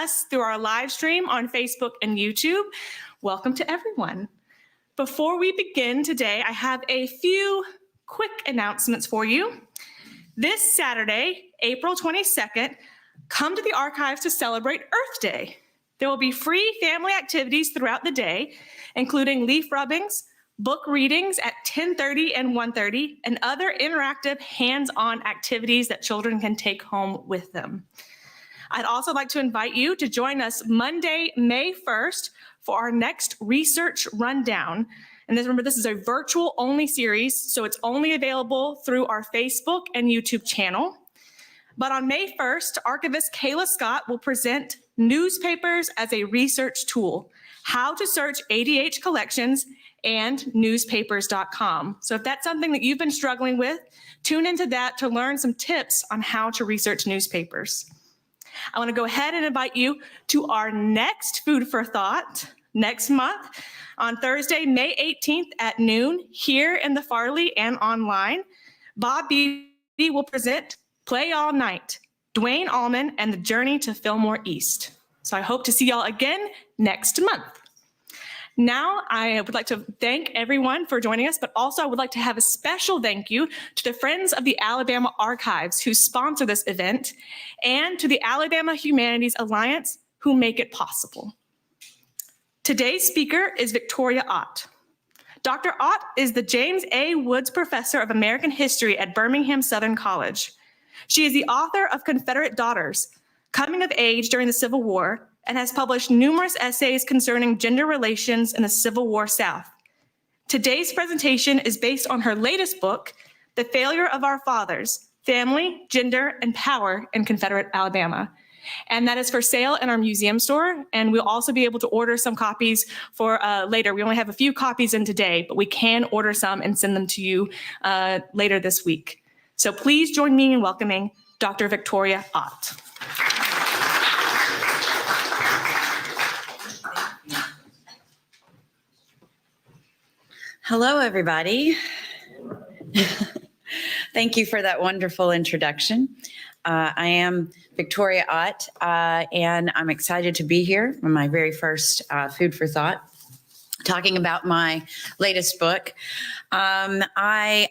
us through our live stream on Facebook and YouTube. Welcome to everyone. Before we begin today, I have a few quick announcements for you. This Saturday, April 22nd, come to the archives to celebrate Earth Day. There will be free family activities throughout the day, including leaf rubbings, book readings at 10:30 and 1:30, and other interactive hands-on activities that children can take home with them. I'd also like to invite you to join us Monday, May 1st for our next research rundown. And remember, this is a virtual only series, so it's only available through our Facebook and YouTube channel. But on May 1st, archivist Kayla Scott will present Newspapers as a Research Tool, How to Search ADH Collections and newspapers.com. So if that's something that you've been struggling with, tune into that to learn some tips on how to research newspapers. I want to go ahead and invite you to our next Food for Thought next month on Thursday, May 18th at noon here in the Farley and online. Bob Beebe will present Play All Night, Dwayne Allman and the Journey to Fillmore East. So I hope to see y'all again next month. Now, I would like to thank everyone for joining us, but also I would like to have a special thank you to the Friends of the Alabama Archives who sponsor this event, and to the Alabama Humanities Alliance who make it possible. Today's speaker is Victoria Ott. Dr. Ott is the James A. Woods Professor of American History at Birmingham Southern College. She is the author of Confederate Daughters, Coming of Age During the Civil War, and has published numerous essays concerning gender relations in the Civil War South. Today's presentation is based on her latest book, The Failure of Our Fathers, Family, Gender, and Power in Confederate Alabama. And that is for sale in our museum store, and we'll also be able to order some copies for later. We only have a few copies in today, but we can order some and send them to you later this week. So please join me in welcoming Dr. Victoria Ott. Hello, everybody. Thank you for that wonderful introduction. I am Victoria Ott, and I'm excited to be here on my very first Food for Thought, talking about my latest book. I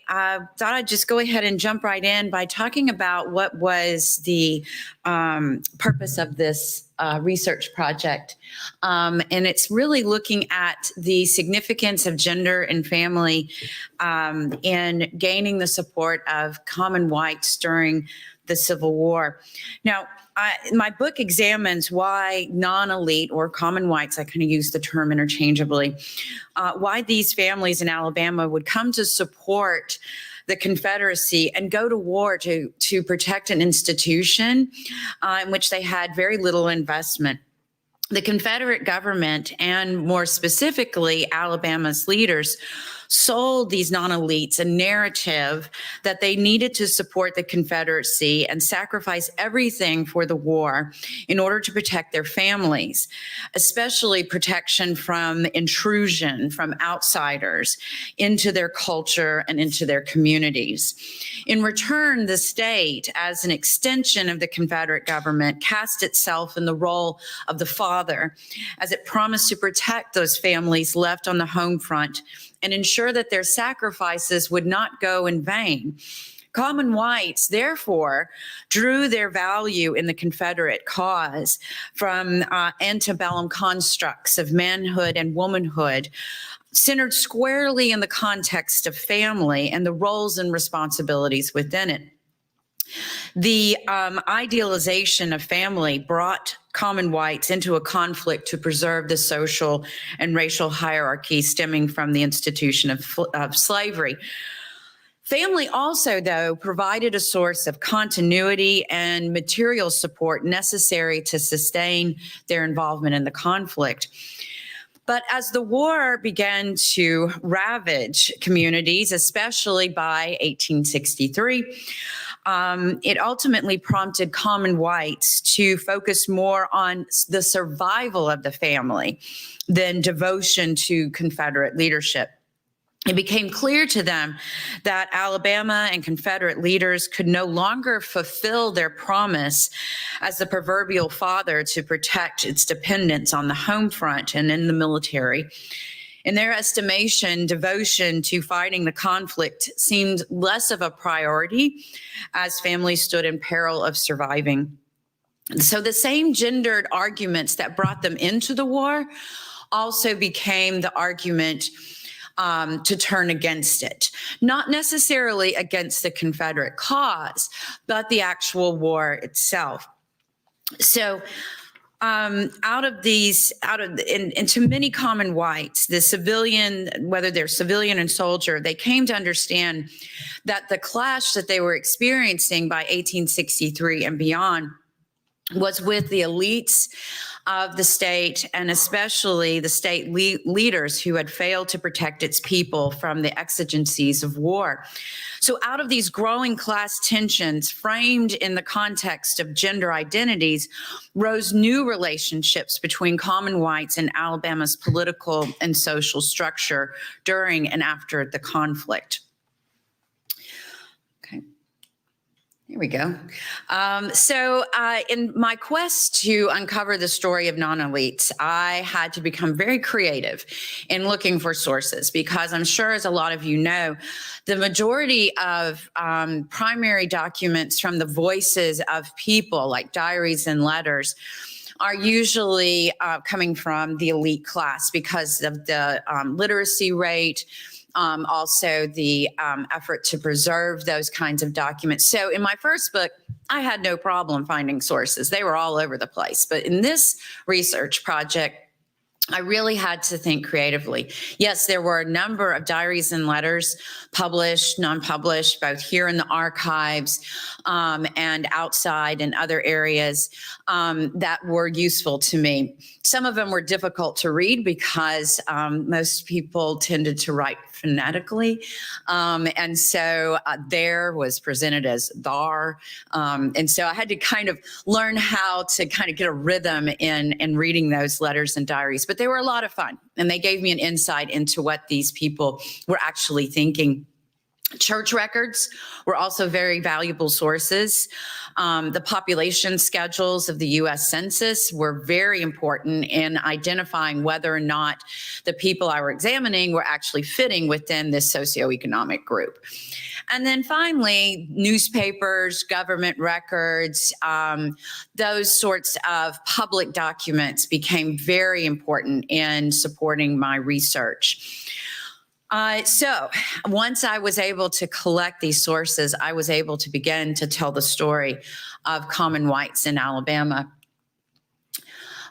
thought I'd just go ahead and jump right in by talking about what was the purpose of this research project. And it's really looking at the significance of gender and family in gaining the support of common whites during the Civil War. Now, my book examines why non-elite or common whites, I kind of use the term interchangeably, why these families in Alabama would come to support the Confederacy and go to war to protect an institution in which they had very little investment. The Confederate government, and more specifically Alabama's leaders, sold these non-elites a narrative that they needed to support the Confederacy and sacrifice everything for the war in order to protect their families, especially protection from intrusion from outsiders into their culture and into their communities. In return, the state, as an extension of the Confederate government, cast itself in the role of the father as it promised to protect those families left on the home front and ensure that their sacrifices would not go in vain. Common whites, therefore, drew their value in the Confederate cause from antebellum constructs of manhood and womanhood, centered squarely in the context of family and the roles and responsibilities within it. The idealization of family brought common whites into a conflict to preserve the social and racial hierarchy stemming from the institution of slavery. Family also, though, provided a source of continuity and material support necessary to sustain their involvement in the conflict. But as the war began to ravage communities, especially by 1863, it ultimately prompted common whites to focus more on the survival of the family than devotion to Confederate leadership. it became clear to them that Alabama and Confederate leaders could no longer fulfill their promise as the proverbial father to protect its dependents on the home front and in the military. In their estimation, devotion to fighting the conflict seemed less of a priority as families stood in peril of surviving. So the same gendered arguments that brought them into the war also became the argument to turn against it, not necessarily against the Confederate cause, but the actual war itself. So into many common whites, the civilian, whether they're civilian and soldier, they came to understand that the clash that they were experiencing by 1863 and beyond was with the elites of the state, and especially the state leaders who had failed to protect its people from the exigencies of war. So out of these growing class tensions framed in the context of gender identities rose new relationships between common whites and Alabama's political and social structure during and after the conflict. Here we go. In my quest to uncover the story of non-elites, I had to become very creative in looking for sources because I'm sure, as a lot of you know, the majority of primary documents from the voices of people, like diaries and letters, are usually coming from the elite class because of the literacy rate, also the effort to preserve those kinds of documents. So in my first book, I had no problem finding sources. They were all over the place. But in this research project, I really had to think creatively. Yes, there were a number of diaries and letters, published, non-published, both here in the archives and outside in other areas that were useful to me. Some of them were difficult to read because most people tended to write phonetically. And so there was presented as thar. And so I had to kind of learn how to kind of get a rhythm in reading those letters and diaries. But they were a lot of fun, and they gave me an insight into what these people were actually thinking. Church records were also very valuable sources. The population schedules of the U.S. Census were very important in identifying whether or not the people I were examining were actually fitting within this socioeconomic group. And then finally, newspapers, government records, those sorts of public documents became very important in supporting my research. So once I was able to collect these sources, I was able to begin to tell the story of common whites in Alabama.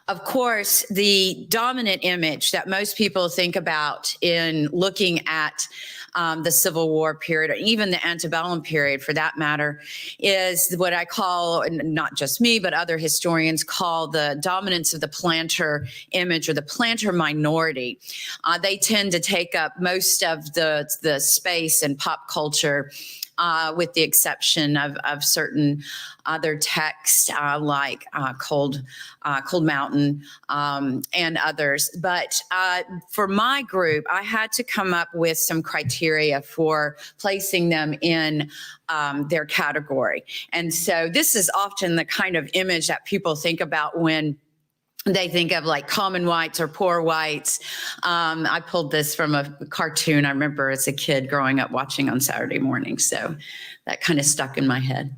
Of course, the dominant image that most people think about in looking at the Civil War period, or even the antebellum period for that matter, is what I call, not just me, but other historians call the dominance of the planter image, or the planter minority. They tend to take up most of the space in pop culture, with the exception of certain other texts like Cold Mountain and others. But for my group, I had to come up with some criteria for placing them in their category. And so this is often the kind of image that people think about when they think of like common whites or poor whites. I pulled this from a cartoon I remember as a kid growing up watching on Saturday mornings. So that kind of stuck in my head.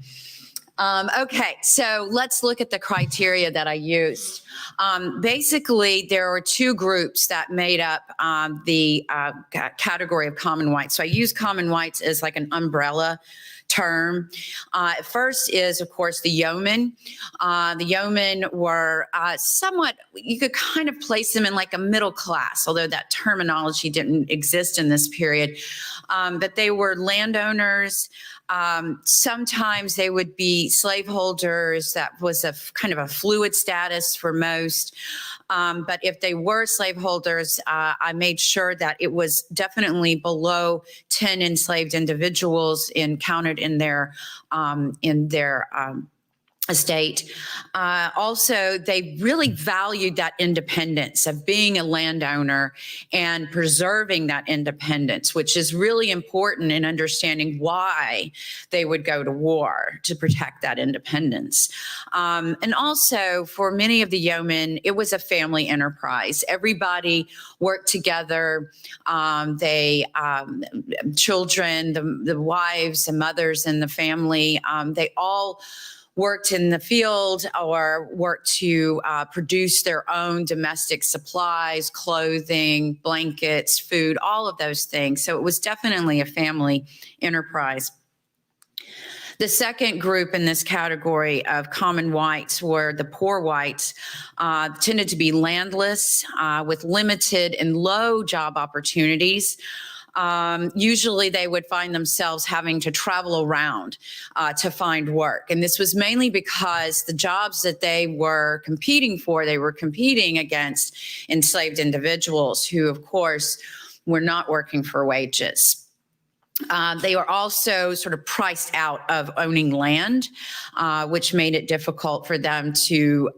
Okay, so let's look at the criteria that I used. Basically, there were two groups that made up the category of common whites. So I use common whites as like an umbrella term. First is, of course, the yeomen. The yeomen were somewhat, you could kind of place them in like a middle class, although that terminology didn't exist in this period. But they were landowners. Sometimes they would be slaveholders. That was a kind of a fluid status for most. But if they were slaveholders, I made sure that it was definitely below 10 enslaved individuals counted in their estate. Also, they really valued that independence of being a landowner and preserving that independence, which is really important in understanding why they would go to war to protect that independence. And also, for many of the yeomen, it was a family enterprise. Everybody worked together. Children, the wives, the mothers in the family, they all worked in the field or worked to produce their own domestic supplies, clothing, blankets, food, all of those things. So it was definitely a family enterprise. The second group in this category of common whites were the poor whites, tended to be landless with limited and low job opportunities. Usually they would find themselves having to travel around to find work. And this was mainly because the jobs that they were competing for, they were competing against enslaved individuals who, of course, were not working for wages. They were also sort of priced out of owning land, which made it difficult for them to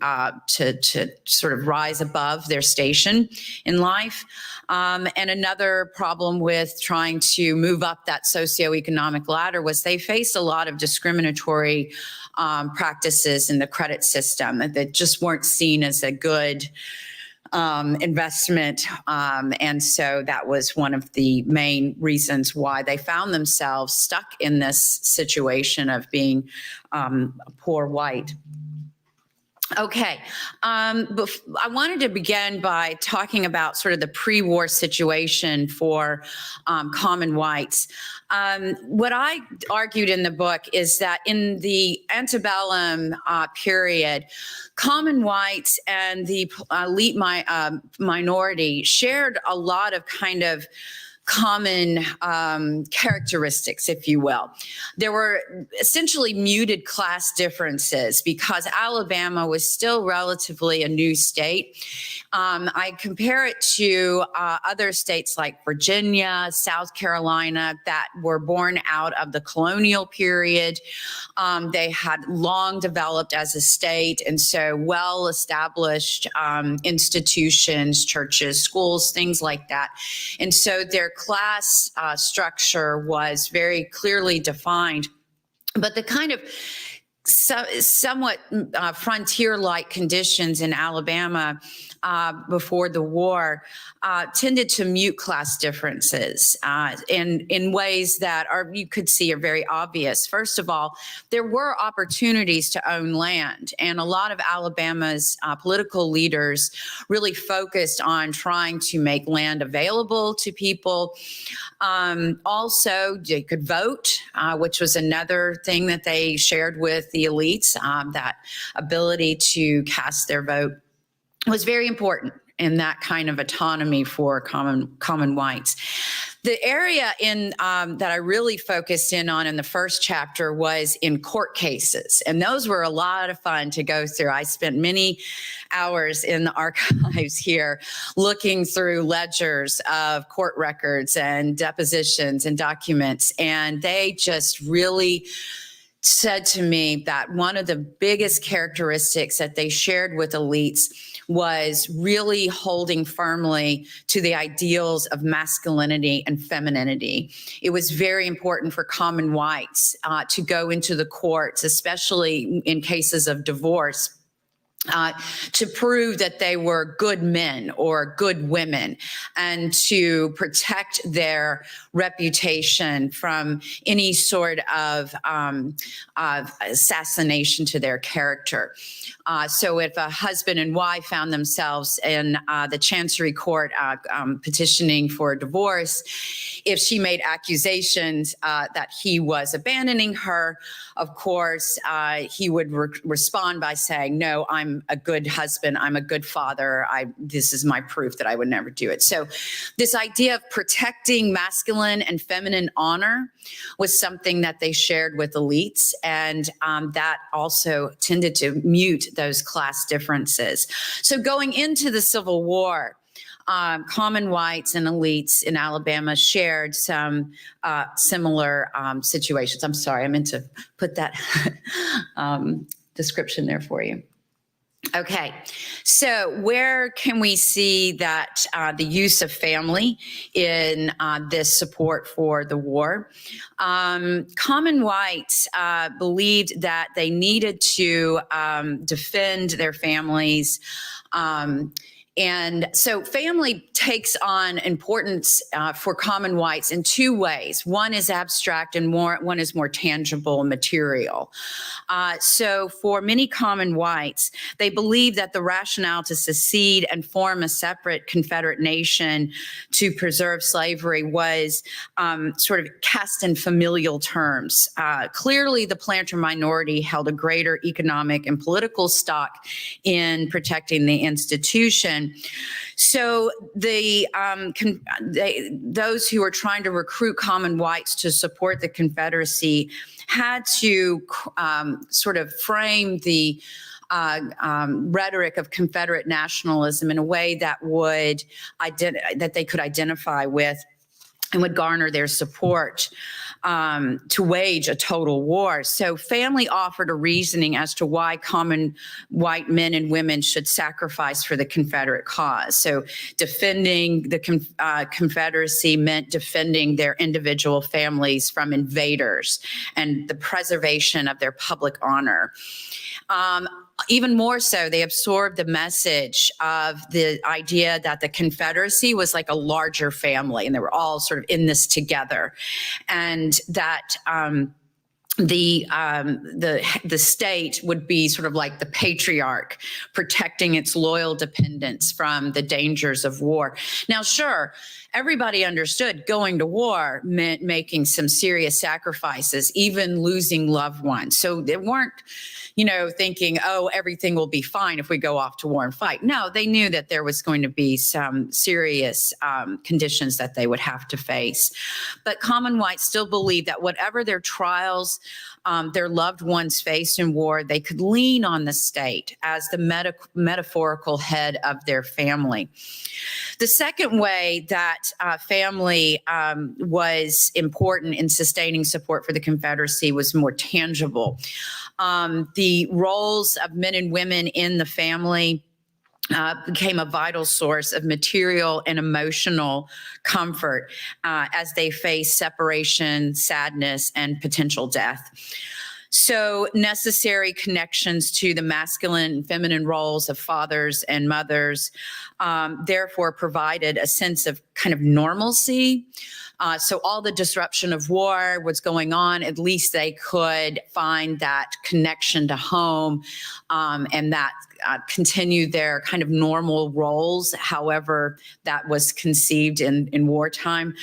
sort of rise above their station in life. And another problem with trying to move up that socioeconomic ladder was they faced a lot of discriminatory practices in the credit system that just weren't seen as a good investment. And so that was one of the main reasons why they found themselves stuck in this situation of being poor white. Okay, I wanted to begin by talking about sort of the pre-war situation for common whites. What I argued in the book is that in the antebellum period, common whites and the elite minority shared a lot of kind of common characteristics, if you will. There were essentially muted class differences because Alabama was still relatively a new state. I compare it to other states like Virginia, South Carolina that were born out of the colonial period. They had long developed as a state, and so well-established institutions, churches, schools, things like that. And so their class structure was very clearly defined. But the kind of somewhat frontier-like conditions in Alabama before the war tended to mute class differences in ways that you could see are very obvious. First of all, there were opportunities to own land, and a lot of Alabama's political leaders really focused on trying to make land available to people. Also, they could vote, which was another thing that they shared with the elites. That ability to cast their vote was very important in that kind of autonomy for common whites. The area that I really focused in on in the first chapter was in court cases, and those were a lot of fun to go through. I spent many hours in the archives here looking through ledgers of court records and depositions and documents, and they just really said to me that one of the biggest characteristics that they shared with elites was really holding firmly to the ideals of masculinity and femininity. It was very important for common whites to go into the courts, especially in cases of divorce, to prove that they were good men or good women and to protect their reputation from any sort of assassination to their character. So if a husband and wife found themselves in the Chancery Court petitioning for a divorce, if she made accusations that he was abandoning her, of course, he would respond by saying, no, I'm a good husband. I'm a good father. This is my proof that I would never do it. So this idea of protecting masculine and feminine honor was something that they shared with elites. And that also tended to mute those class differences. So going into the Civil War, common whites and elites in Alabama shared some similar situations. I'm sorry, I meant to put that description there for you. Okay, so where can we see that the use of family in this support for the war? Common whites believed that they needed to defend their families. And so family takes on importance for common whites in two ways. One is abstract and one is more tangible, material. So for many common whites, they believe that the rationale to secede and form a separate Confederate nation to preserve slavery was sort of cast in familial terms. Clearly, the planter minority held a greater economic and political stock in protecting the institution. So those who were trying to recruit common whites to support the Confederacy had to sort of frame the rhetoric of Confederate nationalism in a way that that they could identify with and would garner their support to wage a total war. So family offered a reasoning as to why common white men and women should sacrifice for the Confederate cause. So defending the Confederacy meant defending their individual families from invaders and the preservation of their public honor. Even more so, they absorbed the message of the idea that the Confederacy was like a larger family and they were all sort of in this together, and that the state would be sort of like the patriarch protecting its loyal dependents from the dangers of war. Now, sure, everybody understood going to war meant making some serious sacrifices, even losing loved ones. So they weren't, thinking, oh, everything will be fine if we go off to war and fight. No, they knew that there was going to be some serious conditions that they would have to face. But common whites still believed that whatever their trials, their loved ones faced in war, they could lean on the state as the metaphorical head of their family. The second way that family was important in sustaining support for the Confederacy was more tangible. The roles of men and women in the family became a vital source of material and emotional comfort as they faced separation, sadness, and potential death. So necessary connections to the masculine and feminine roles of fathers and mothers therefore provided a sense of kind of normalcy. So all the disruption of war was going on, at least they could find that connection to home and that continue their kind of normal roles, however that was conceived in wartime.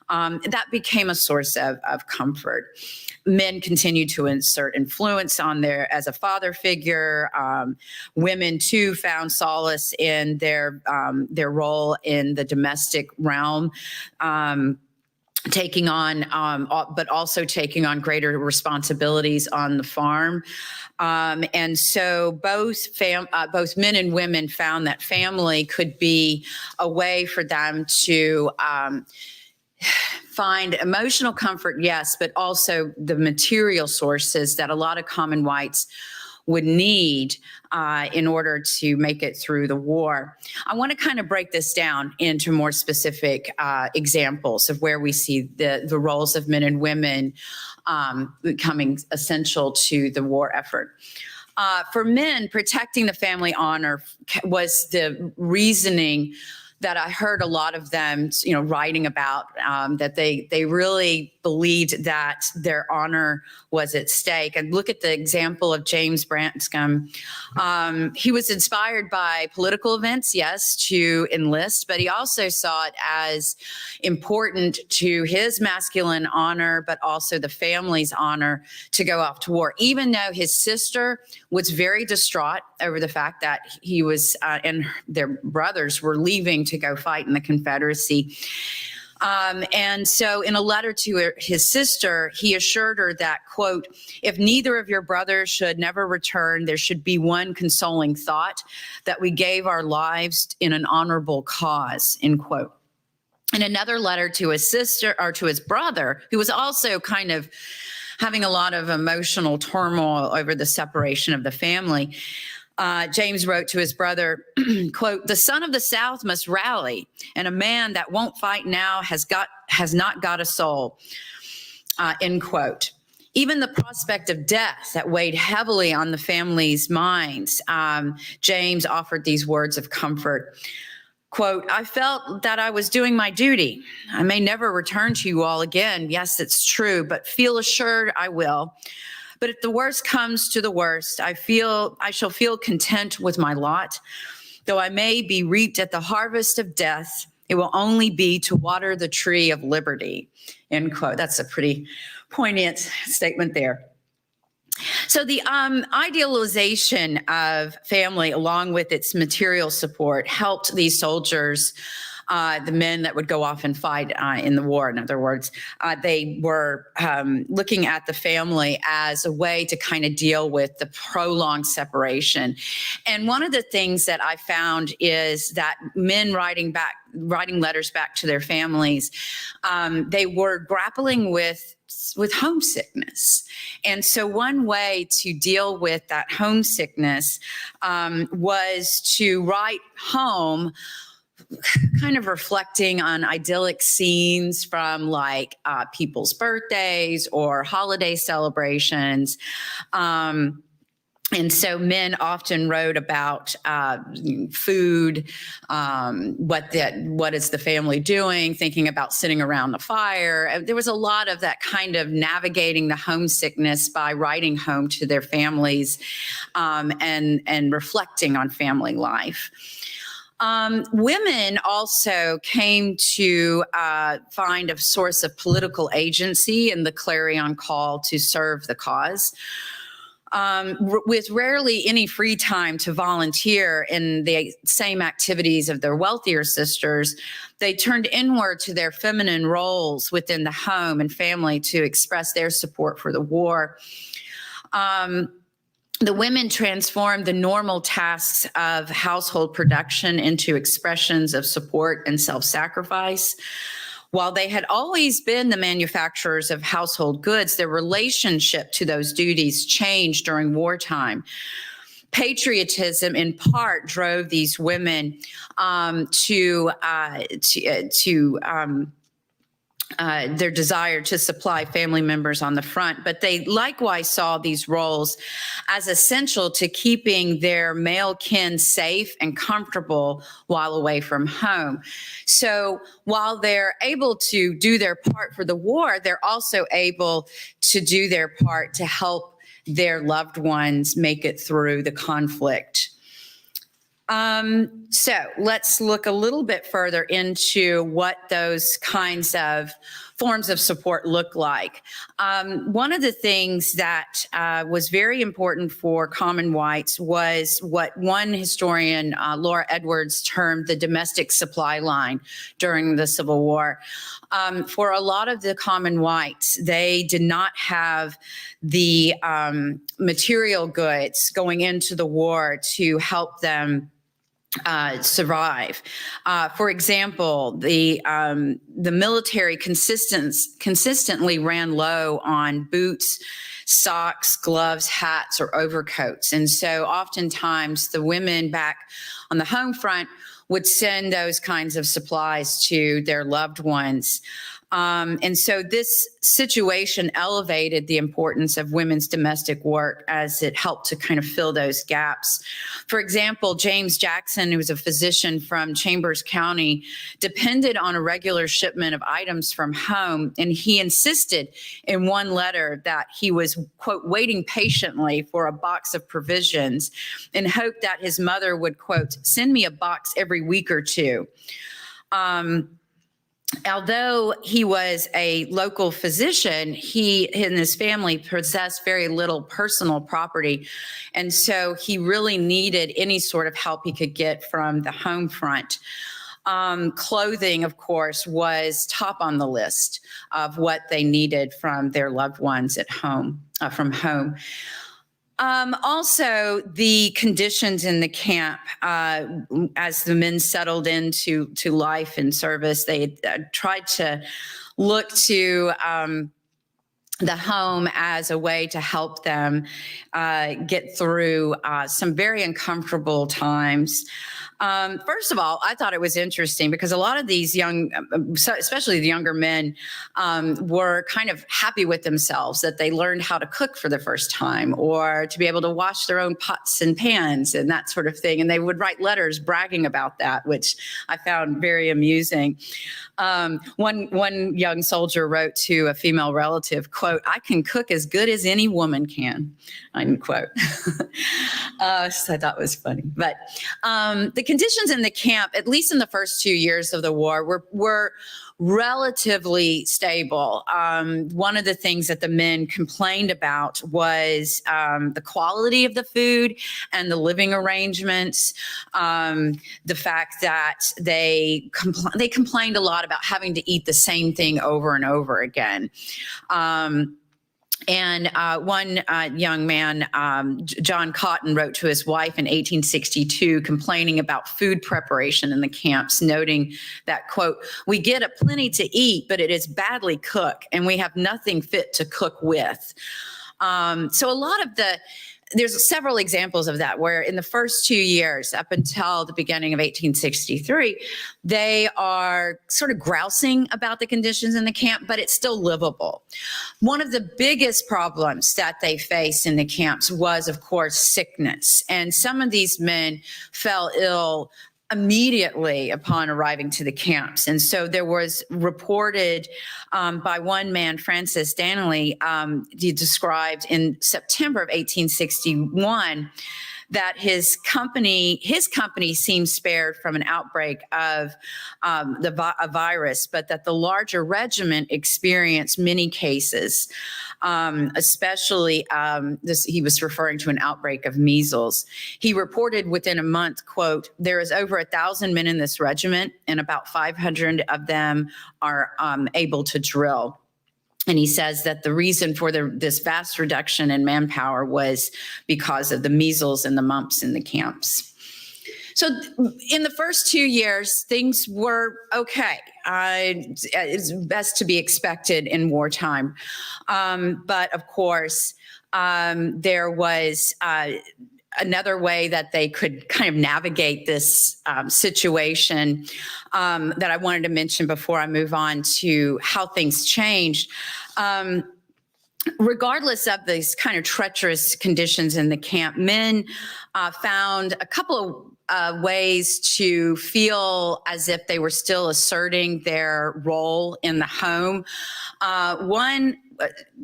That became a source of comfort. Men continued to insert influence on as a father figure. Women too found solace in their role in the domestic realm. Taking on, but also taking on greater responsibilities on the farm. And so both men and women found that family could be a way for them to find emotional comfort, yes, but also the material sources that a lot of common whites would need in order to make it through the war. I want to kind of break this down into more specific examples of where we see the roles of men and women becoming essential to the war effort. For men, protecting the family honor was the reasoning that I heard a lot of them, writing about, that they really believed that their honor was at stake. And look at the example of James Branscombe. He was inspired by political events, yes, to enlist, but he also saw it as important to his masculine honor, but also the family's honor to go off to war, even though his sister was very distraught over the fact that he was and their brothers were leaving to go fight in the Confederacy. And so in a letter to his sister, he assured her that, quote, if neither of your brothers should never return, there should be one consoling thought, that we gave our lives in an honorable cause, end quote. In another letter to his sister, or to his brother, who was also kind of having a lot of emotional turmoil over the separation of the family. James wrote to his brother, quote, "The son of the South must rally, and a man that won't fight now has not got a soul," end quote. Even the prospect of death that weighed heavily on the family's minds, James offered these words of comfort. Quote, "I felt that I was doing my duty. I may never return to you all again. Yes, it's true, but feel assured I will. But if the worst comes to the worst, I shall feel content with my lot. Though I may be reaped at the harvest of death, it will only be to water the tree of liberty," end quote. That's a pretty poignant statement there. So the idealization of family, along with its material support, helped these soldiers, the men that would go off and fight in the war. In other words, they were looking at the family as a way to kind of deal with the prolonged separation. And one of the things that I found is that men writing letters back to their families, they were grappling with homesickness. And so one way to deal with that homesickness was to write home, kind of reflecting on idyllic scenes from like people's birthdays or holiday celebrations. And so men often wrote about food, what is the family doing, thinking about sitting around the fire. There was a lot of that kind of navigating the homesickness by writing home to their families and reflecting on family life. Women also came to find a source of political agency in the clarion call to serve the cause. With rarely any free time to volunteer in the same activities of their wealthier sisters, they turned inward to their feminine roles within the home and family to express their support for the war. The women transformed the normal tasks of household production into expressions of support and self-sacrifice. While they had always been the manufacturers of household goods, their relationship to those duties changed during wartime. Patriotism, in part, drove these women to their desire to supply family members on the front, but they likewise saw these roles as essential to keeping their male kin safe and comfortable while away from home. So while they're able to do their part for the war, they're also able to do their part to help their loved ones make it through the conflict. So let's look a little bit further into what those kinds of forms of support look like. One of the things that was very important for common whites was what one historian, Laura Edwards, termed the domestic supply line during the Civil War. For a lot of the common whites, they did not have the material goods going into the war to help them survive. For example, the military consistently ran low on boots, socks, gloves, hats, or overcoats. And so oftentimes the women back on the home front would send those kinds of supplies to their loved ones. And so this situation elevated the importance of women's domestic work as it helped to kind of fill those gaps. For example, James Jackson, who was a physician from Chambers County, depended on a regular shipment of items from home, and he insisted in one letter that he was, quote, waiting patiently for a box of provisions in hope that his mother would, quote, send me a box every week or two. Although he was a local physician, he and his family possessed very little personal property. And so he really needed any sort of help he could get from the home front. Clothing, of course, was top on the list of what they needed from their loved ones at home, from home. Also, the conditions in the camp, as the men settled into life and service, they tried to look to the home as a way to help them get through some very uncomfortable times. First of all, I thought it was interesting because a lot of these young, especially the younger men, were kind of happy with themselves that they learned how to cook for the first time or to be able to wash their own pots and pans and that sort of thing. And they would write letters bragging about that, which I found very amusing. One young soldier wrote to a female relative, quote, "I can cook as good as any woman can," unquote. So I thought that was funny. But the conditions in the camp, at least in the first 2 years of the war, were relatively stable. One of the things that the men complained about was the quality of the food and the living arrangements. The fact that they complained a lot about having to eat the same thing over and over again. And one young man, John Cotton, wrote to his wife in 1862 complaining about food preparation in the camps, noting that, quote, "We get a plenty to eat, but it is badly cooked, and we have nothing fit to cook with." So a lot of there's several examples of that where in the first 2 years up until the beginning of 1863, they are sort of grousing about the conditions in the camp, but it's still livable. One of the biggest problems that they faced in the camps was, of course, sickness. And some of these men fell ill immediately upon arriving to the camps. And so there was reported by one man, Francis Danley, he described in September of 1861 that his company seemed spared from an outbreak of a virus, but that the larger regiment experienced many cases, especially he was referring to an outbreak of measles. He reported within a month, quote, "There is over 1,000 men in this regiment, and about 500 of them are able to drill." And he says that the reason for this vast reduction in manpower was because of the measles and the mumps in the camps. So in the first 2 years, things were okay. It's best to be expected in wartime. But of course, there was another way that they could kind of navigate this situation that I wanted to mention before I move on to how things changed. Regardless of these kind of treacherous conditions in the camp, men found a couple of ways to feel as if they were still asserting their role in the home. One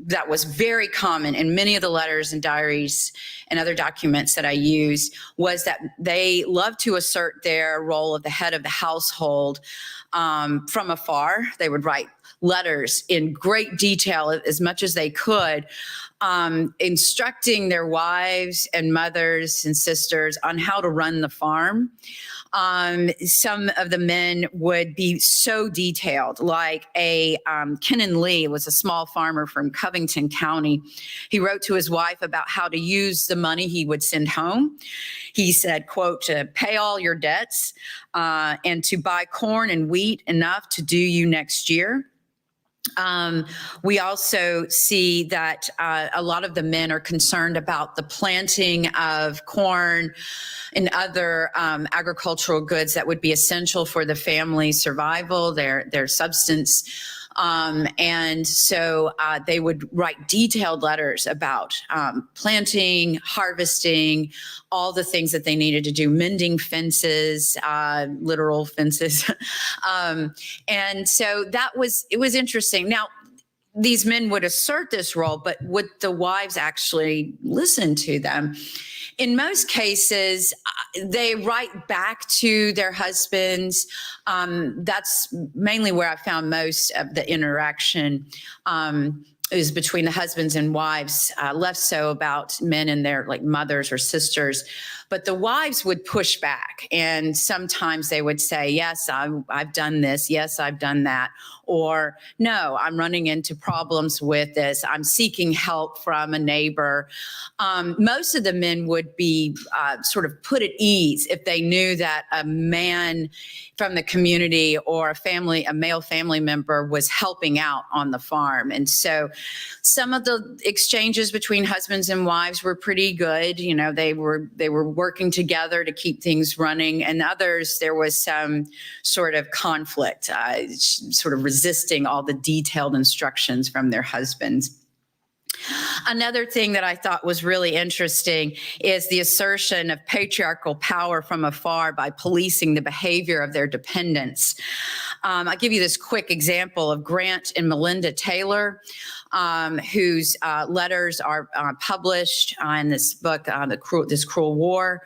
that was very common in many of the letters and diaries and other documents that I use was that they loved to assert their role of the head of the household from afar. They would write letters in great detail as much as they could, instructing their wives and mothers and sisters on how to run the farm. Some of the men would be so detailed, like Kennan Lee was a small farmer from Covington County. He wrote to his wife about how to use the money he would send home. He said, quote, "To pay all your debts and to buy corn and wheat enough to do you next year." We also see that a lot of the men are concerned about the planting of corn and other agricultural goods that would be essential for the family's survival, their substance. And so they would write detailed letters about planting, harvesting, all the things that they needed to do, mending fences, literal fences. And so it was interesting. Now, these men would assert this role, but would the wives actually listen to them? In most cases, they write back to their husbands. That's mainly where I found most of the interaction is between the husbands and wives, less so about men and their like mothers or sisters. But the wives would push back, and sometimes they would say, "Yes, I've done this. Yes, I've done that." Or, "No, I'm running into problems with this. I'm seeking help from a neighbor." Most of the men would be sort of put at ease if they knew that a man from the community or a male family member was helping out on the farm. And so Some of the exchanges between husbands and wives were pretty good. You know, they were working together to keep things running, and others there was some sort of conflict, sort of resisting all the detailed instructions from their husbands. Another thing that I thought was really interesting is the assertion of patriarchal power from afar by policing the behavior of their dependents. I'll give you this quick example of Grant and Melinda Taylor, whose letters are published in this book, This Cruel War.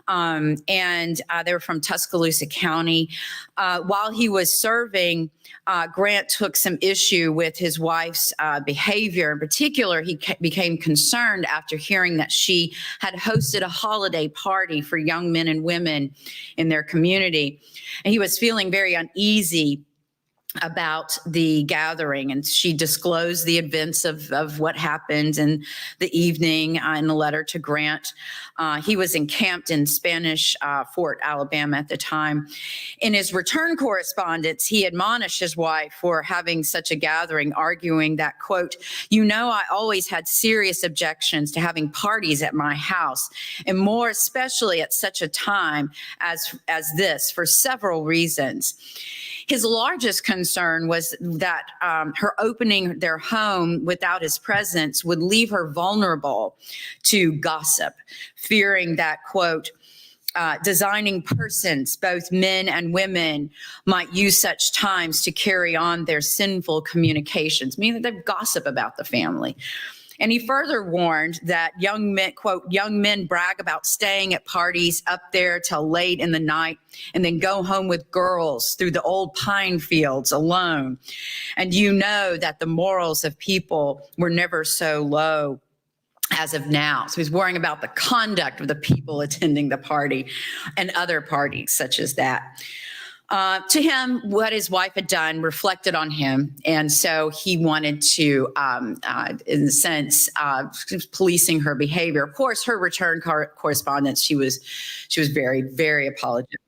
And they were from Tuscaloosa County. While he was serving, Grant took some issue with his wife's behavior. In particular, he became concerned after hearing that she had hosted a holiday party for young men and women in their community. And he was feeling very uneasy about the gathering, and she disclosed the events of what happened in the evening in a letter to Grant. He was encamped in Spanish Fort, Alabama at the time. In his return correspondence, he admonished his wife for having such a gathering, arguing that, quote, "You know, I always had serious objections to having parties at my house, and more especially at such a time as this, for several reasons." His largest concern was that her opening their home without his presence would leave her vulnerable to gossip, fearing that, quote, designing persons, both men and women, might use such times to carry on their sinful communications, meaning that they gossip about the family. And he further warned that young men, quote, young men brag about staying at parties up there till late in the night and then go home with girls through the old pine fields alone. And you know that the morals of people were never so low as of now. So he's worrying about the conduct of the people attending the party and other parties such as that. To him, what his wife had done reflected on him. And so he wanted to, in a sense, policing her behavior. Of course, her return correspondence, she was very, very apologetic.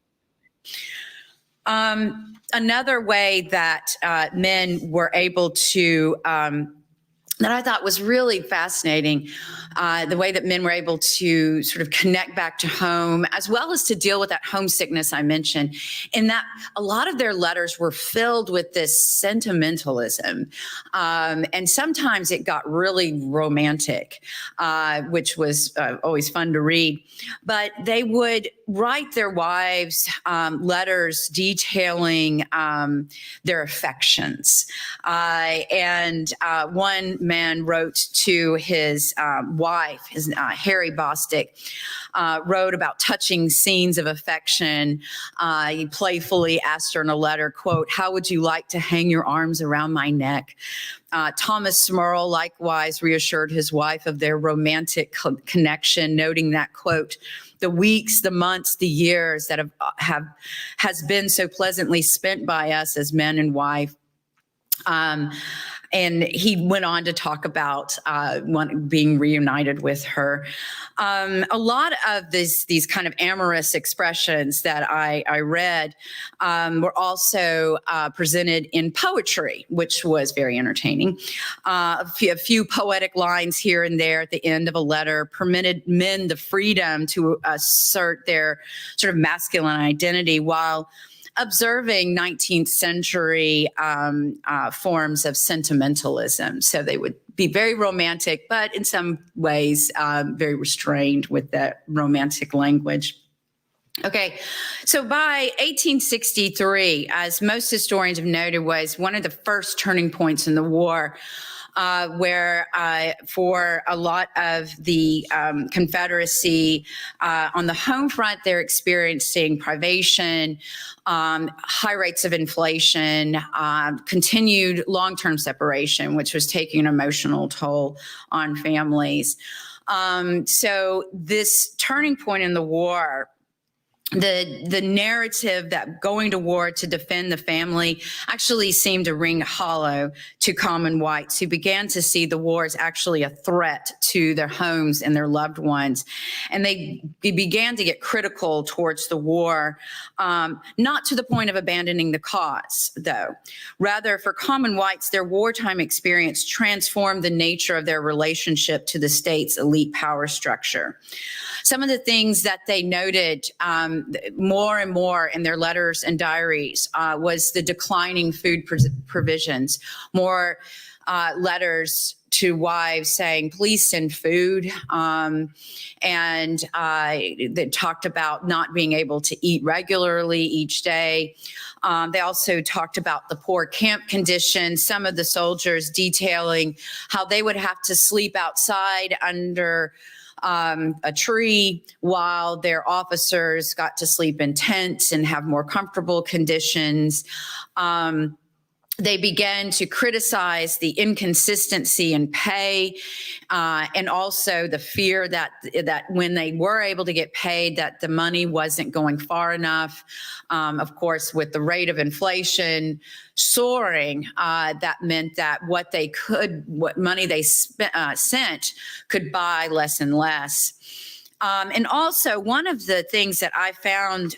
Another way that men were able to, that I thought was really fascinating, the way that men were able to sort of connect back to home, as well as to deal with that homesickness I mentioned, in that a lot of their letters were filled with this sentimentalism. And sometimes it got really romantic, which was always fun to read. But they would write their wives letters detailing their affections. And one man wrote to his wife, Harry Bostick, wrote about touching scenes of affection. He playfully asked her in a letter, quote, "How would you like to hang your arms around my neck?" Thomas Smurl likewise reassured his wife of their romantic connection, noting that, quote, "The weeks, the months, the years that has been so pleasantly spent by us as man and wife." And he went on to talk about being reunited with her. A lot of these kind of amorous expressions that I read were also presented in poetry, which was very entertaining. A few poetic lines here and there at the end of a letter permitted men the freedom to assert their sort of masculine identity while observing 19th century forms of sentimentalism. So they would be very romantic, but in some ways very restrained with that romantic language. Okay, so by 1863, as most historians have noted, was one of the first turning points in the war, where for a lot of the Confederacy on the home front, they're experiencing privation, high rates of inflation, continued long-term separation, which was taking an emotional toll on families. So this turning point in the war the narrative that going to war to defend the family actually seemed to ring hollow to common whites who began to see the war as actually a threat to their homes and their loved ones. And they began to get critical towards the war, not to the point of abandoning the cause, though. Rather, for common whites, their wartime experience transformed the nature of their relationship to the state's elite power structure. Some of the things that they noted more and more in their letters and diaries was the declining food provisions, more letters to wives saying, please send food. And they talked about not being able to eat regularly each day. They also talked about the poor camp conditions, some of the soldiers detailing how they would have to sleep outside under a tree while their officers got to sleep in tents and have more comfortable conditions. They began to criticize the inconsistency in pay and also the fear that when they were able to get paid, that the money wasn't going far enough. Of course, with the rate of inflation soaring, that meant that what money they sent could buy less and less. And also, one of the things that I found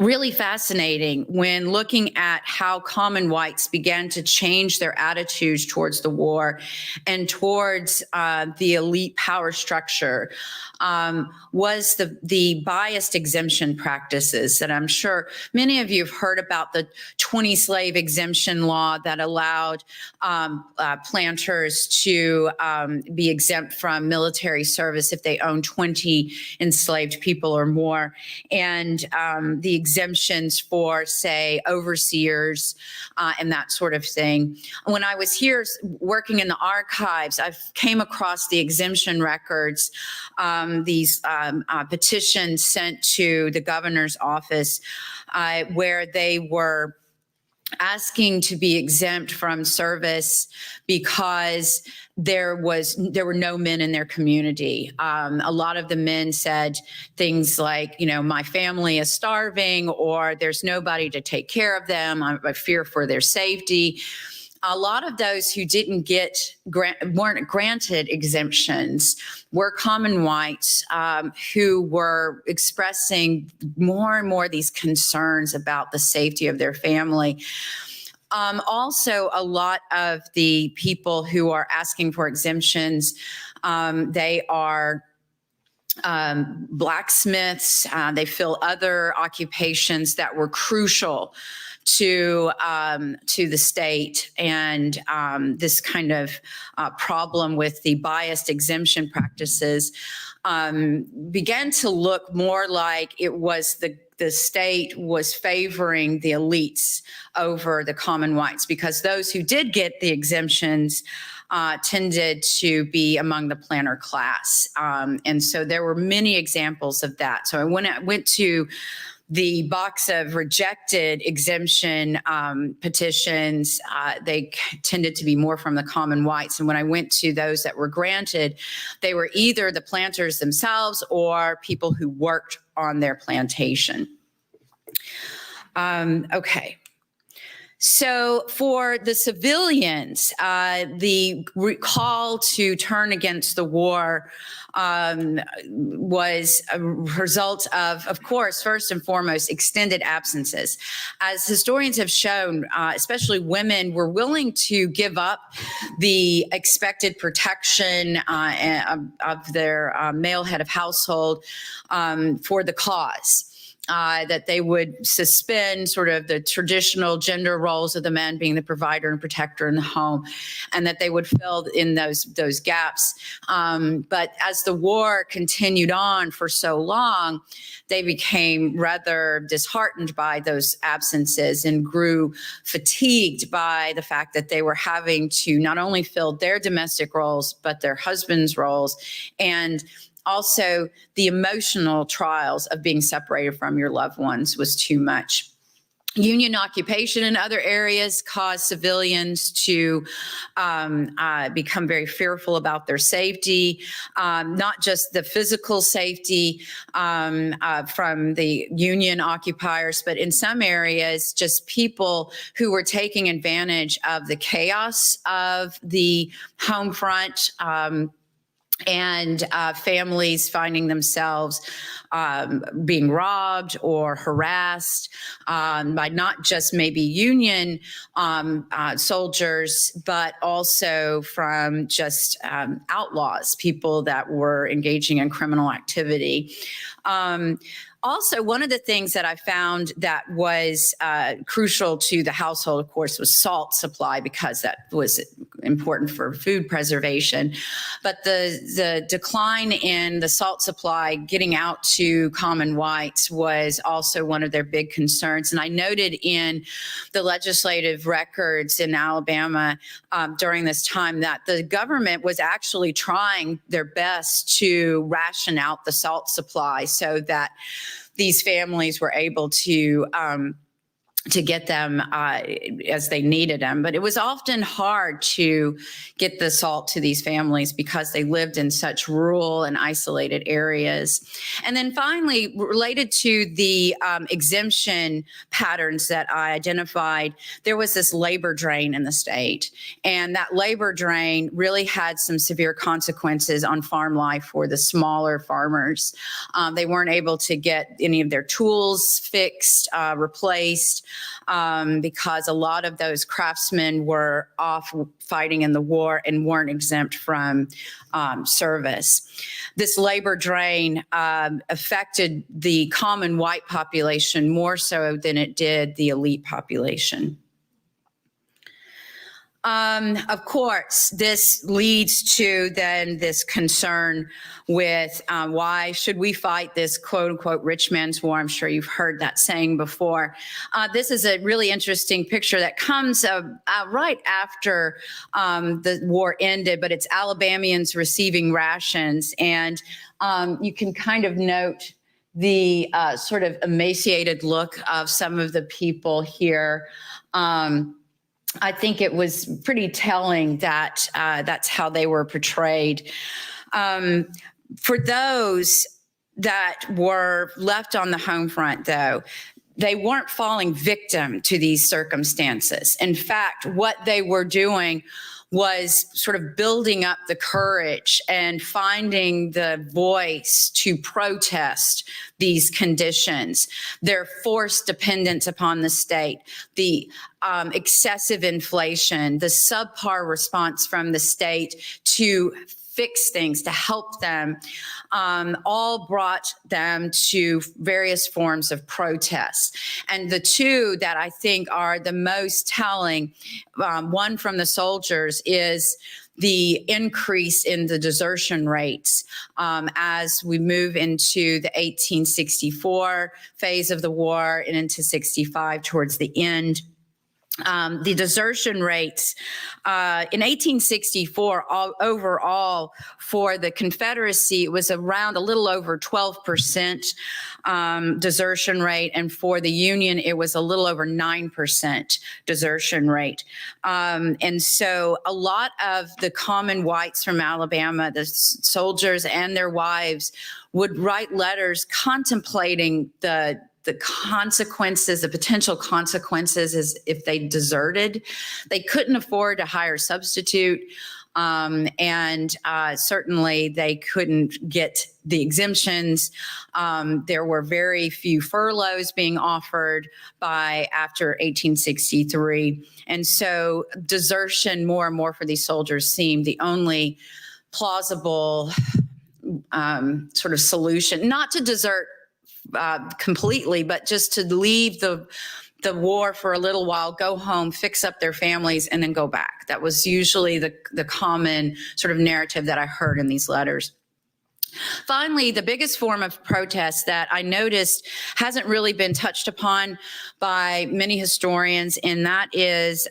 really fascinating when looking at how common whites began to change their attitudes towards the war and towards the elite power structure was the biased exemption practices that I'm sure many of you have heard about, the 20 slave exemption law that allowed planters to be exempt from military service if they own 20 enslaved people or more, and the exemptions for, say, overseers and that sort of thing. When I was here working in the archives, I came across the exemption records, these petitions sent to the governor's office where they were asking to be exempt from service because there were no men in their community. A lot of the men said things like, my family is starving, or there's nobody to take care of them. I fear for their safety. A lot of those who weren't granted exemptions were common whites who were expressing more and more these concerns about the safety of their family. Also, a lot of the people who are asking for exemptions, they are blacksmiths. They fill other occupations that were crucial to the state, and this kind of problem with the biased exemption practices began to look more like it was the state was favoring the elites over the common whites, because those who did get the exemptions tended to be among the planter class. And so there were many examples of that. So when I went to the box of rejected exemption petitions, they tended to be more from the common whites. And when I went to those that were granted, they were either the planters themselves or people who worked on their plantation. Okay. So for the civilians, the call to turn against the war was a result of course, first and foremost, extended absences. As historians have shown, especially women were willing to give up the expected protection of their male head of household for the cause. That they would suspend sort of the traditional gender roles of the men being the provider and protector in the home, and that they would fill in those gaps. But as the war continued on for so long, they became rather disheartened by those absences and grew fatigued by the fact that they were having to not only fill their domestic roles, but their husbands' roles, and also the emotional trials of being separated from your loved ones was too much. Union occupation in other areas caused civilians to become very fearful about their safety, not just the physical safety from the Union occupiers, but in some areas, just people who were taking advantage of the chaos of the home front. And families finding themselves being robbed or harassed by not just maybe Union soldiers, but also from just outlaws, people that were engaging in criminal activity. Also, one of the things that I found that was crucial to the household, of course, was salt supply, because that was important for food preservation. But the decline in the salt supply getting out to common whites was also one of their big concerns. And I noted in the legislative records in Alabama during this time that the government was actually trying their best to ration out the salt supply so that these families were able to get them as they needed them. But it was often hard to get the salt to these families because they lived in such rural and isolated areas. And then finally, related to the exemption patterns that I identified, there was this labor drain in the state. And that labor drain really had some severe consequences on farm life for the smaller farmers. They weren't able to get any of their tools fixed, replaced, because a lot of those craftsmen were off fighting in the war and weren't exempt from service. This labor drain affected the common white population more so than it did the elite population. Of course, this leads to then this concern with why should we fight this quote unquote rich man's war? I'm sure you've heard that saying before. This is a really interesting picture that comes right after the war ended, but it's Alabamians receiving rations. And you can kind of note the sort of emaciated look of some of the people here. I think it was pretty telling that that's how they were portrayed. For those that were left on the home front, though, they weren't falling victim to these circumstances. In fact, what they were doing was sort of building up the courage and finding the voice to protest these conditions, their forced dependence upon the state, the excessive inflation, the subpar response from the state to fix things, to help them, all brought them to various forms of protest. And the two that I think are the most telling, one from the soldiers, is the increase in the desertion rates as we move into the 1864 phase of the war and into 65 towards the end. The desertion rates in 1864 overall for the Confederacy, it was around a little over 12% desertion rate, and for the Union it was a little over 9% desertion rate. And so a lot of the common whites from Alabama, the soldiers and their wives, would write letters contemplating the consequences, the potential consequences is if they deserted. They couldn't afford to hire a substitute, and certainly they couldn't get the exemptions. There were very few furloughs being offered after 1863. And so desertion more and more for these soldiers seemed the only plausible sort of solution, not to desert completely, but just to leave the war for a little while, go home, fix up their families, and then go back. That was usually the common sort of narrative that I heard in these letters. Finally, the biggest form of protest that I noticed hasn't really been touched upon by many historians, and that is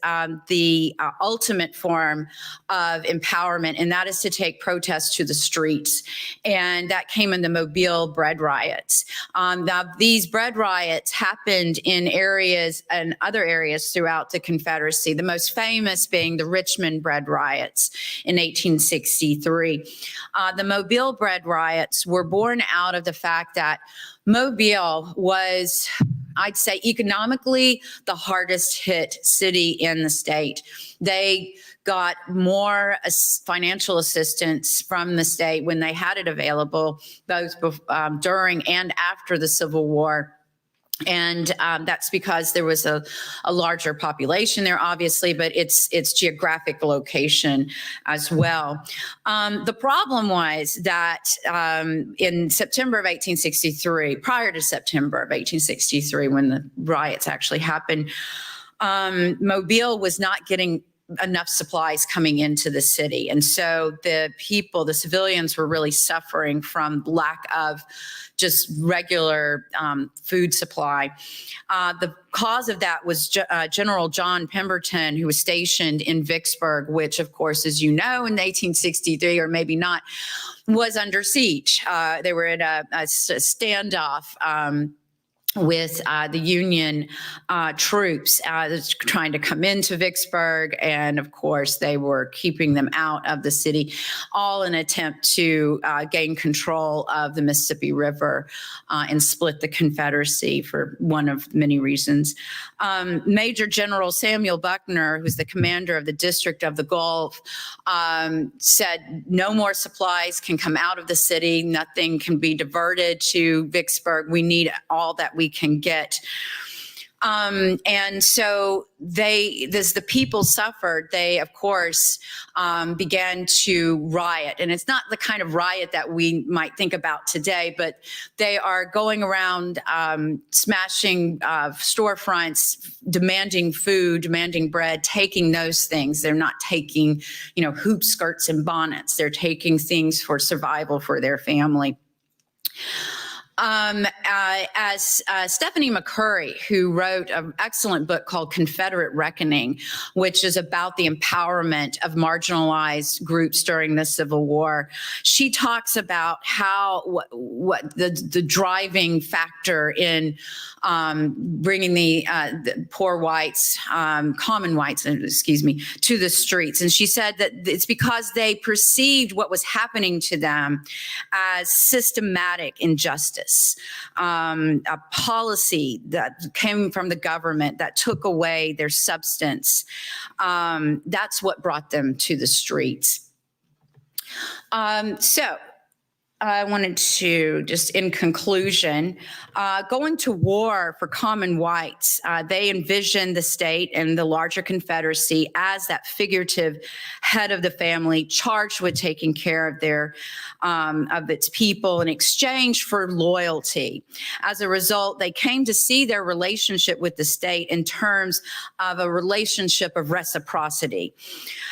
the ultimate form of empowerment, and that is to take protests to the streets. And that came in the Mobile bread riots. Now, these bread riots happened in areas and other areas throughout the Confederacy, the most famous being the Richmond bread riots in 1863. The Mobile bread riots were born out of the fact that Mobile was, I'd say, economically the hardest hit city in the state. They got more financial assistance from the state when they had it available, both during and after the Civil War. And that's because there was a larger population there, obviously, but its geographic location as well. The problem was that in September of 1863, prior to September of 1863, when the riots actually happened, Mobile was not getting enough supplies coming into the city. And so the people, the civilians, were really suffering from lack of just regular food supply. The cause of that was General John Pemberton, who was stationed in Vicksburg, which, of course, as you know, in 1863, or maybe not, was under siege. They were in a standoff with the Union troops trying to come into Vicksburg. And of course, they were keeping them out of the city, all in an attempt to gain control of the Mississippi River and split the Confederacy for one of many reasons. Major General Samuel Buckner, who's the commander of the District of the Gulf, said no more supplies can come out of the city. Nothing can be diverted to Vicksburg. We need all that we can get. And so as the people suffered, they, of course, began to riot. And it's not the kind of riot that we might think about today, but they are going around smashing storefronts, demanding food, demanding bread, taking those things. They're not taking, hoop skirts and bonnets. They're taking things for survival for their family. As Stephanie McCurry, who wrote an excellent book called Confederate Reckoning, which is about the empowerment of marginalized groups during the Civil War, she talks about how what the driving factor in bringing the poor whites, common whites, to the streets. And she said that it's because they perceived what was happening to them as systematic injustice. A policy that came from the government that took away their substance. That's what brought them to the streets. So I wanted to just, in conclusion, going to war for common whites, they envisioned the state and the larger Confederacy as that figurative head of the family charged with taking care of its people in exchange for loyalty. As a result, they came to see their relationship with the state in terms of a relationship of reciprocity.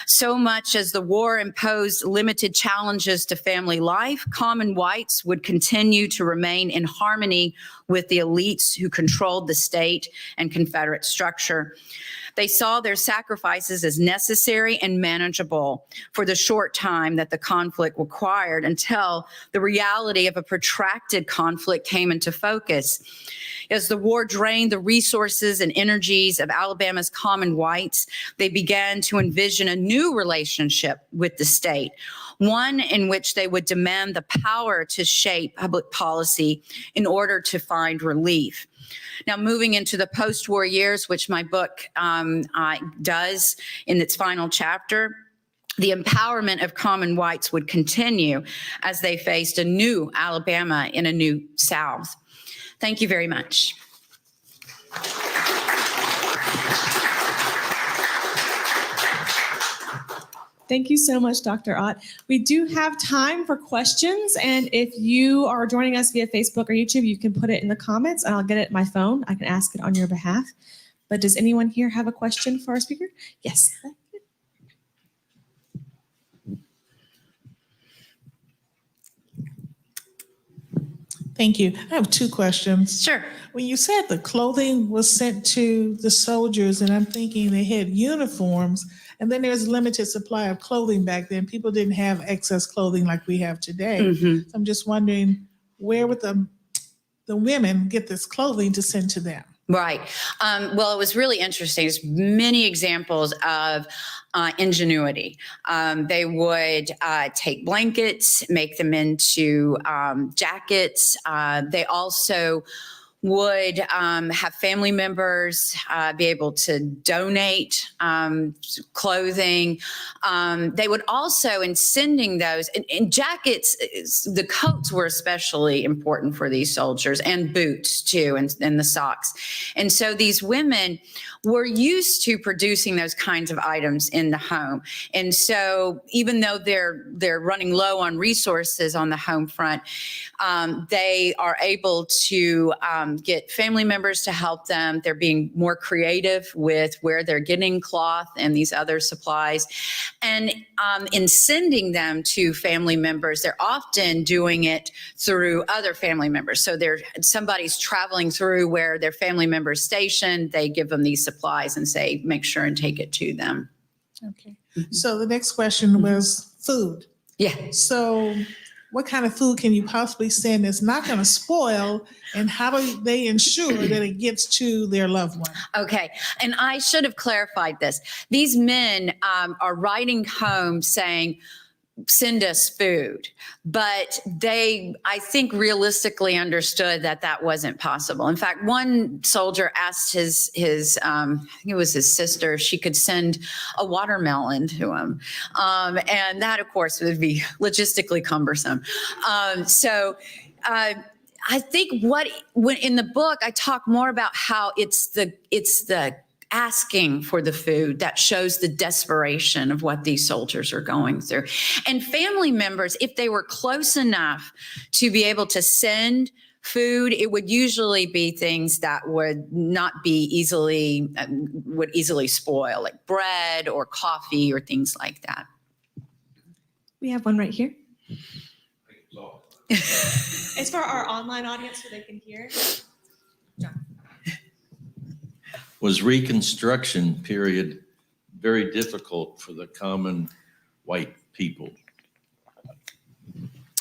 So much as the war imposed limited challenges to family life, common whites would continue to remain in harmony with the elites who controlled the state and Confederate structure. They saw their sacrifices as necessary and manageable for the short time that the conflict required until the reality of a protracted conflict came into focus. As the war drained the resources and energies of Alabama's common whites, they began to envision a new relationship with the state, one in which they would demand the power to shape public policy in order to find relief. Now, moving into the post-war years, which my book does in its final chapter, the empowerment of common whites would continue as they faced a new Alabama in a new South. Thank you very much. Thank you so much, Dr. Ott. We do have time for questions, and if you are joining us via Facebook or YouTube, you can put it in the comments, and I'll get it on my phone. I can ask it on your behalf. But does anyone here have a question for our speaker? Yes. Thank you. I have two questions. Sure. When you said the clothing was sent to the soldiers, and I'm thinking they had uniforms, and then there's limited supply of clothing back then. People didn't have excess clothing like we have today. So I'm just wondering, where would the women get this clothing to send to them? Right. Well, it was really interesting. There's many examples of ingenuity. They would take blankets, make them into jackets. They also would have family members be able to donate clothing. They would also, in sending those, in jackets, the coats were especially important for these soldiers, and boots too, and the socks. And so these women were used to producing those kinds of items in the home. And so even though they're running low on resources on the home front, they are able to get family members to help them. They're being more creative with where they're getting cloth and these other supplies. And in sending them to family members, they're often doing it through other family members. So somebody's traveling through where their family member's stationed. They give them these supplies and say, make sure and take it to them. Okay. So the next question was food. Yeah. So what kind of food can you possibly send that's not going to spoil, and how do they ensure that it gets to their loved one? Okay. And I should have clarified this. These men are writing home saying, send us food. But they, I think, realistically understood that that wasn't possible. In fact, one soldier asked his I think it was his sister, if she could send a watermelon to him. And that, of course, would be logistically cumbersome. I think when in the book, I talk more about how it's the asking for the food that shows the desperation of what these soldiers are going through. And family members, if they were close enough to be able to send food, it would usually be things that would not be would easily spoil, like bread or coffee or things like that. We have one right here. It's for our online audience so they can hear. John. Was Reconstruction period very difficult for the common white people?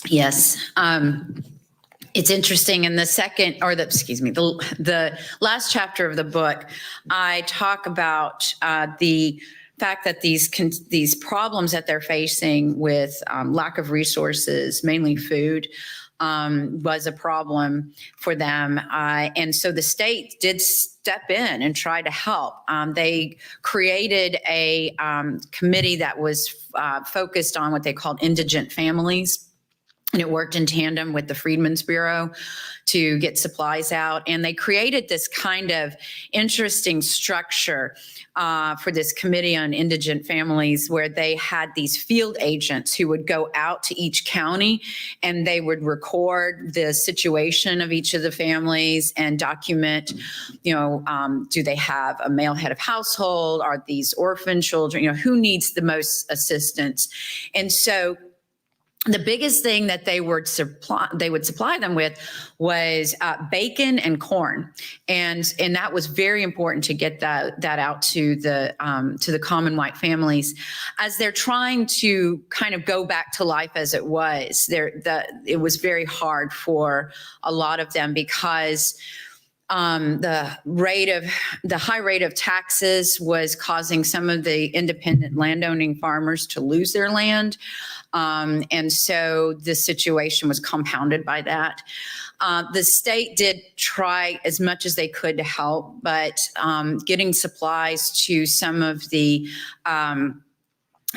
Yes. It's interesting. In the last chapter of the book, I talk about the fact that these problems that they're facing with lack of resources, mainly food, was a problem for them. And so the state did step in and try to help. They created a committee that was focused on what they called indigent families. And it worked in tandem with the Freedmen's Bureau to get supplies out. And they created this kind of interesting structure for this committee on indigent families, where they had these field agents who would go out to each county and they would record the situation of each of the families and document, do they have a male head of household? Are these orphan children? Who needs the most assistance? And so the biggest thing that they would supply them with was bacon and corn, and that was very important to get that out to the common white families as they're trying to kind of go back to life as it was. It was very hard for a lot of them because the high rate of taxes was causing some of the independent landowning farmers to lose their land. And so the situation was compounded by that. The state did try as much as they could to help, but getting supplies to some of the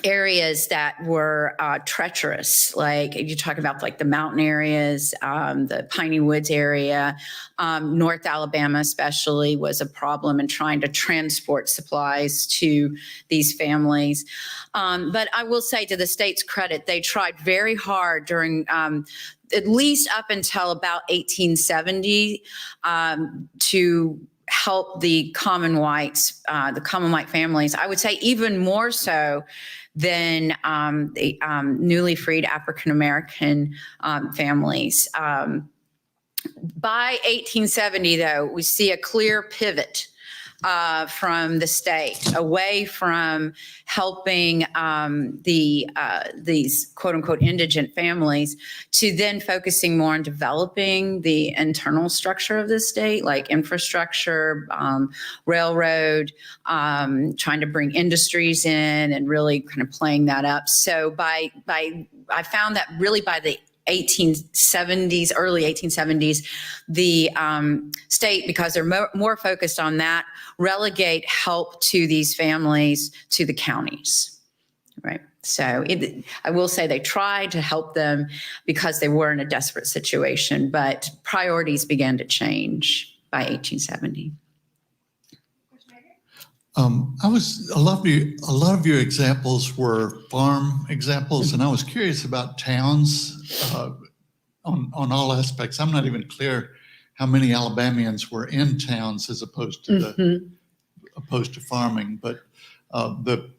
areas that were treacherous, like you talk about like the mountain areas, the Piney Woods area, North Alabama especially was a problem in trying to transport supplies to these families. But I will say, to the state's credit, they tried very hard during at least up until about 1870 to help the common white families. I would say even more so than the newly freed African American families. By 1870, though, we see a clear pivot from the state away from helping these quote unquote indigent families to then focusing more on developing the internal structure of the state, like infrastructure, railroad, trying to bring industries in and really kind of playing that up. So I found that really by the 1870s, early 1870s, the state, because they're more focused on that, relegate help to these families to the counties, right? So I will say they tried to help them because they were in a desperate situation, but priorities began to change by 1870. A lot of your examples were farm examples, and I was curious about towns on all aspects. I'm not even clear how many Alabamians were in towns as opposed to opposed to farming, but the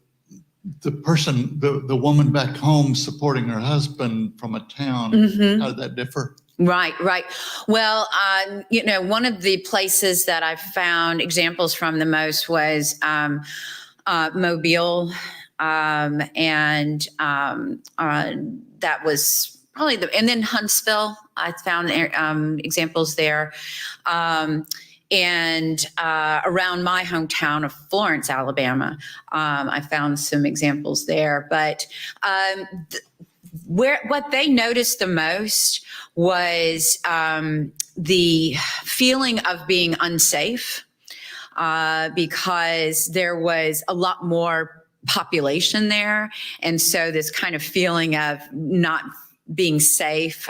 woman back home supporting her husband from a town, how did that differ? Right. Well, one of the places that I found examples from the most was Mobile, and that was probably and then Huntsville. I found examples there, and around my hometown of Florence, Alabama, I found some examples there. But what they noticed the most was the feeling of being unsafe, because there was a lot more population there. And so this kind of feeling of not being safe,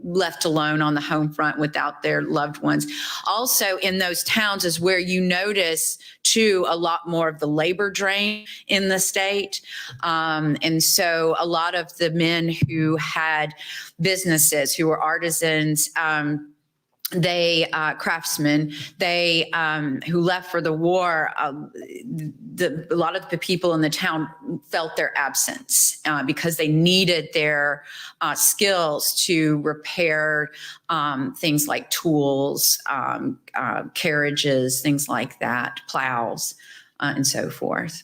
left alone on the home front without their loved ones. Also in those towns is where you notice too a lot more of the labor drain in the state. And so a lot of the men who had businesses, who were artisans, craftsmen, who left for the war, a lot of the people in the town felt their absence because they needed their skills to repair things like tools, carriages, things like that, plows, and so forth.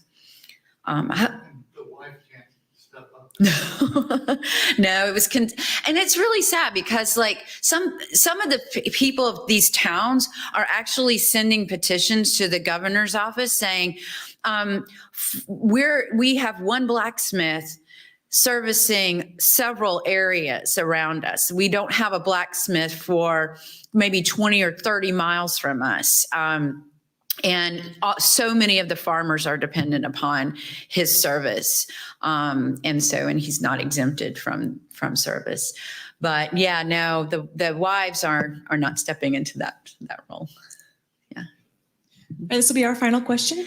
No, it was, and it's really sad because like some of the people of these towns are actually sending petitions to the governor's office saying, we have one blacksmith servicing several areas around us. We don't have a blacksmith for maybe 20 or 30 miles from us. And so many of the farmers are dependent upon his service. And he's not exempted from service. But yeah, no, the wives are not stepping into that role. Yeah. And this will be our final question.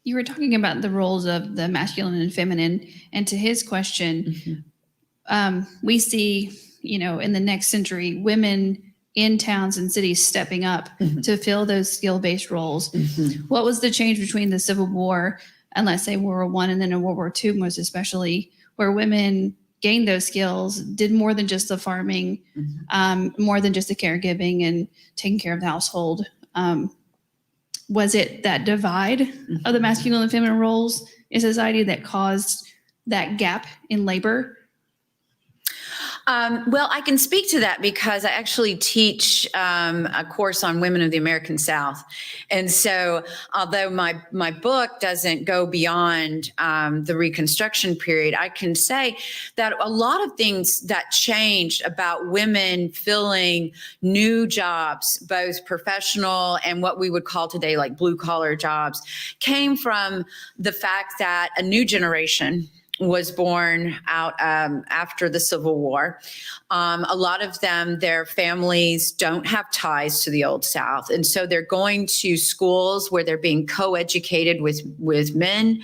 You were talking about the roles of the masculine and feminine, and to his question, we see, in the next century, women in towns and cities stepping up to fill those skill-based roles. What was the change between the Civil War and, let's say, World War I, and then in World War II, most especially, where women gained those skills, did more than just the farming, more than just the caregiving and taking care of the household? Was it that divide of the masculine and feminine roles in society that caused that gap in labor? Well, I can speak to that because I actually teach a course on women of the American South. And so although my book doesn't go beyond the Reconstruction period, I can say that a lot of things that changed about women filling new jobs, both professional and what we would call today like blue collar jobs, came from the fact that a new generation was born out after the Civil War. A lot of them, their families don't have ties to the Old South. And so they're going to schools where they're being co-educated with men.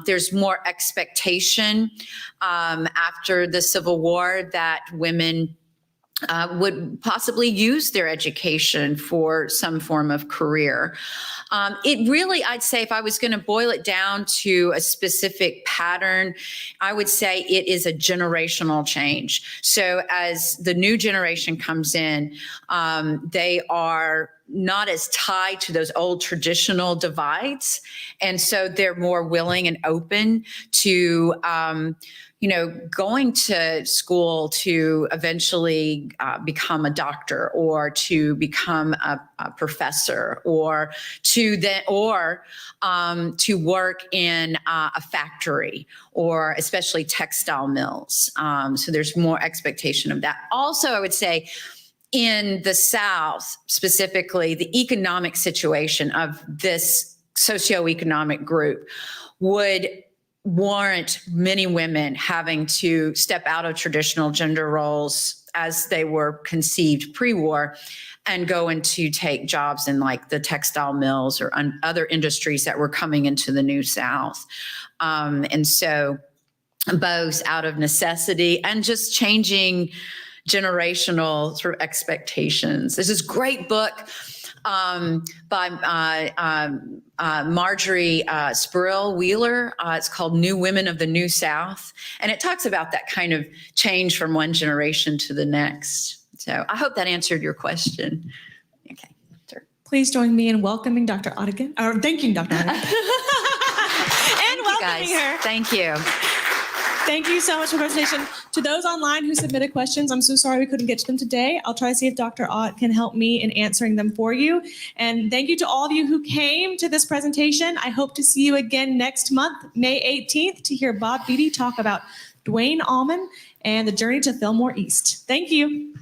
There's more expectation after the Civil War that women would possibly use their education for some form of career. It really, I'd say, if I was going to boil it down to a specific pattern, I would say it is a generational change. So as the new generation comes in, they are not as tied to those old traditional divides. And so they're more willing and open to, going to school to eventually become a doctor or to become a professor or to work in a factory or especially textile mills. So there's more expectation of that. Also, I would say, in the South, specifically, the economic situation of this socioeconomic group would warrant many women having to step out of traditional gender roles as they were conceived pre-war and go into take jobs in like the textile mills or other industries that were coming into the New South. And so both out of necessity and just changing generational sort of expectations. There's this great book by Marjorie Spurrell Wheeler. It's called New Women of the New South. And it talks about that kind of change from one generation to the next. So I hope that answered your question. Okay. Sure. Please join me in welcoming Dr. Ott again, or thanking Dr. Ott again. And welcoming her. Thank you. Thank you so much for the presentation. To those online who submitted questions, I'm so sorry we couldn't get to them today. I'll try to see if Dr. Ott can help me in answering them for you. And thank you to all of you who came to this presentation. I hope to see you again next month, May 18th, to hear Bob Beatty talk about Dwayne Allman and the journey to Fillmore East. Thank you.